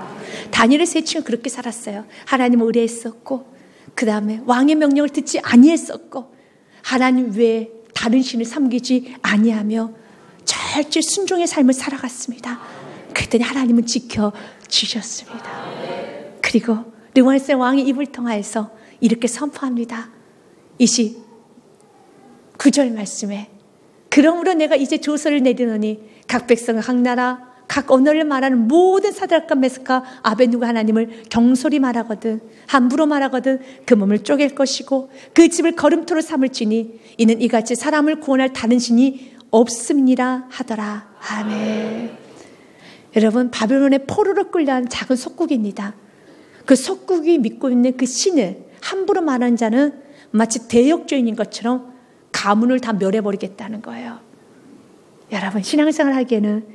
다니엘의 세 친구는 그렇게 살았어요. 하나님을 의뢰했었고, 그 다음에 왕의 명령을 듣지 아니했었고, 하나님 외에 다른 신을 섬기지 아니하며 절제 순종의 삶을 살아갔습니다. 그랬더니 하나님은 지켜주셨습니다. 그리고 느부갓네살 왕의 입을 통하여서 이렇게 선포합니다. 29절 말씀에, 그러므로 내가 이제 조서를 내리노니 각 백성, 각 나라, 각 언어를 말하는 모든 사드락과 메삭과 아벳느고 하나님을 경솔히 말하거든, 함부로 말하거든 그 몸을 쪼갤 것이고 그 집을 거름토로 삼을지니 이는 이같이 사람을 구원할 다른 신이 없음이니라 하더라. 아멘. 여러분, 바벨론의 포로로 끌려간 작은 속국입니다. 그 속국이 믿고 있는 그 신을 함부로 말하는 자는 마치 대역죄인인 것처럼 가문을 다 멸해버리겠다는 거예요. 여러분, 신앙생활 하기에는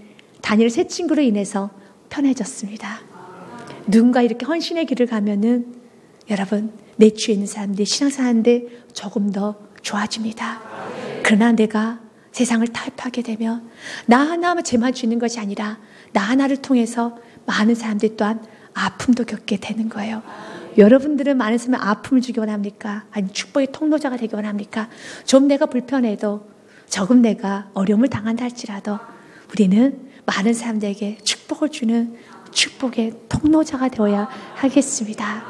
다니엘 세 친구로 인해서 편해졌습니다. 누군가 이렇게 헌신의 길을 가면은 여러분, 내 주위에 있는 사람들이 신앙생활 하는데 조금 더 좋아집니다. 그러나 내가 세상을 타협하게 되면 나 하나만 죄만 주는 것이 아니라 나 하나를 통해서 많은 사람들이 또한 아픔도 겪게 되는 거예요. 여러분들은 많은 사람의 아픔을 주기 원합니까? 아니 축복의 통로자가 되기 원합니까? 좀 내가 불편해도, 조금 내가 어려움을 당한다 할지라도 우리는 많은 사람들에게 축복을 주는 축복의 통로자가 되어야 하겠습니다.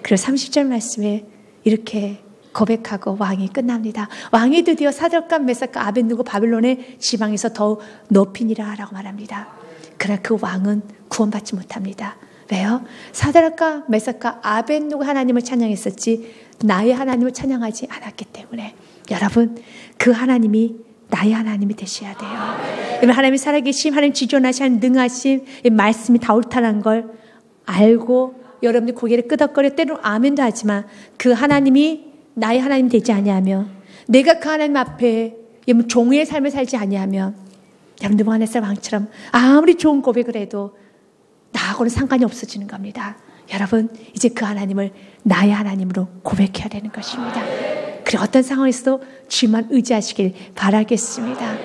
그래서 30절 말씀에 이렇게 고백하고 왕이 끝납니다. 왕이 드디어 사드락과 메삭과 아벳느고 바빌론의 지방에서 더욱 높이니라 라고 말합니다. 그러나 그 왕은 구원받지 못합니다. 왜요? 사드락과 메삭과 아벳느고 하나님을 찬양했었지 나의 하나님을 찬양하지 않았기 때문에. 여러분, 그 하나님이 나의 하나님이 되셔야 돼요. 여러분, 하나님이 살아계심, 하나님 지존하신 능하심, 이 말씀이 다 옳다는 걸 알고 여러분들 고개를 끄덕거려 때로 아멘도 하지만 그 하나님이 나의 하나님 되지 아니하면, 내가 그 하나님 앞에 종의 삶을 살지 아니하면, 여러분 느부갓네살 왕처럼 아무리 좋은 고백을 해도 나하고는 상관이 없어지는 겁니다. 여러분, 이제 그 하나님을 나의 하나님으로 고백해야 되는 것입니다. 그리고 어떤 상황에서도 주만 의지하시길 바라겠습니다.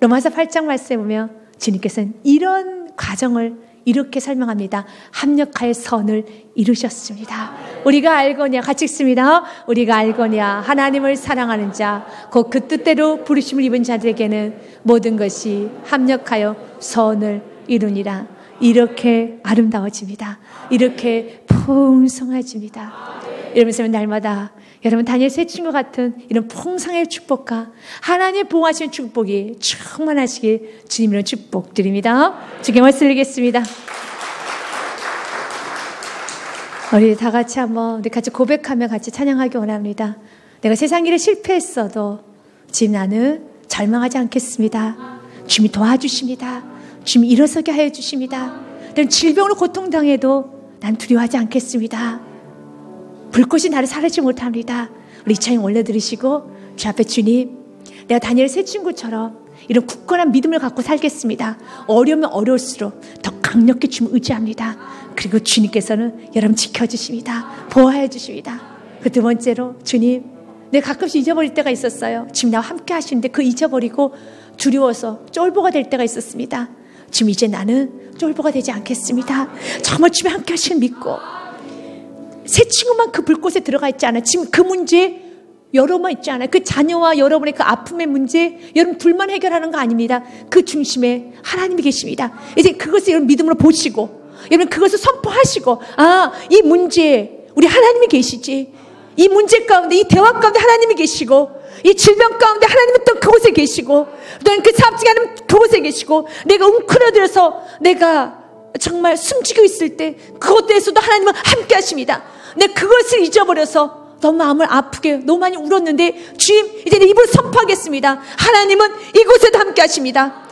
로마서 8장 말씀에 보면 주님께서는 이런 과정을 이렇게 설명합니다. 합력하여 선을 이루셨습니다. 우리가 알거냐, 같이 읽습니다. 우리가 알거냐 하나님을 사랑하는 자 곧 그 뜻대로 부르심을 입은 자들에게는 모든 것이 합력하여 선을 이루니라. 이렇게 아름다워집니다. 이렇게 풍성해집니다. 이러면서 날마다 여러분 다니엘 세 친구 같은 이런 풍성의 축복과 하나님의 보호하시는 축복이 충만하시길 주님으로 축복드립니다. 주께 말씀 드리겠습니다. 우리 다 같이 한번 우리 같이 고백하며 같이 찬양하기 원합니다. 내가 세상 일에 실패했어도 지금 나는 절망하지 않겠습니다. 주님이 도와주십니다. 주님이 일어서게 하여 주십니다. 질병으로 고통당해도 난 두려워하지 않겠습니다. 불꽃이 나를 사르지 못합니다. 우리 찬양 올려드리시고 주 앞에 주님, 내가 다니엘 세 친구처럼 이런 굳건한 믿음을 갖고 살겠습니다. 어려우면 어려울수록 더 강력히 주님 의지합니다. 그리고 주님께서는 여러분 지켜주십니다. 보호해 주십니다. 그 두 번째로 주님, 내가 가끔씩 잊어버릴 때가 있었어요. 주님 나와 함께 하시는데 그 잊어버리고 두려워서 쫄보가 될 때가 있었습니다. 주님 이제 나는 쫄보가 되지 않겠습니다. 정말 주님 함께 하시는 믿고 세 친구만 그 불꽃에 들어가 있지 않아요. 지금 그 문제 여러분 있지 않아요. 그 자녀와 여러분의 그 아픔의 문제 여러분 둘만 해결하는 거 아닙니다. 그 중심에 하나님이 계십니다. 이제 그것을 여러분 믿음으로 보시고 여러분 그것을 선포하시고 이 문제에 우리 하나님이 계시지. 이 문제 가운데 이 대화 가운데 하나님이 계시고 이 질병 가운데 하나님은 또 그곳에 계시고 또는 그 사업중에 하나님은 그곳에 계시고 내가 웅크러들어서 내가 정말 숨지고 있을 때 그것에서도 하나님은 함께 하십니다. 내가 그것을 잊어버려서 너무 마음을 아프게 너무 많이 울었는데 주님 이제 내 입을 선포하겠습니다. 하나님은 이곳에도 함께 하십니다.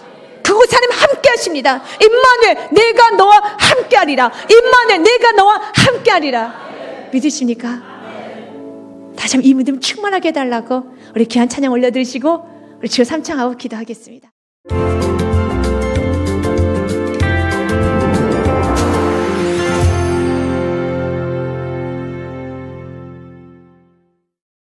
그곳에 하나님 함께 하십니다. 임마누엘 내가 너와 함께 하리라. 임마누엘 내가 너와 함께 하리라. 믿으십니까? 다시 한번 이 믿음 충만하게 해달라고 우리 귀한 찬양 올려드리시고 우리 주여 삼창하고 기도하겠습니다.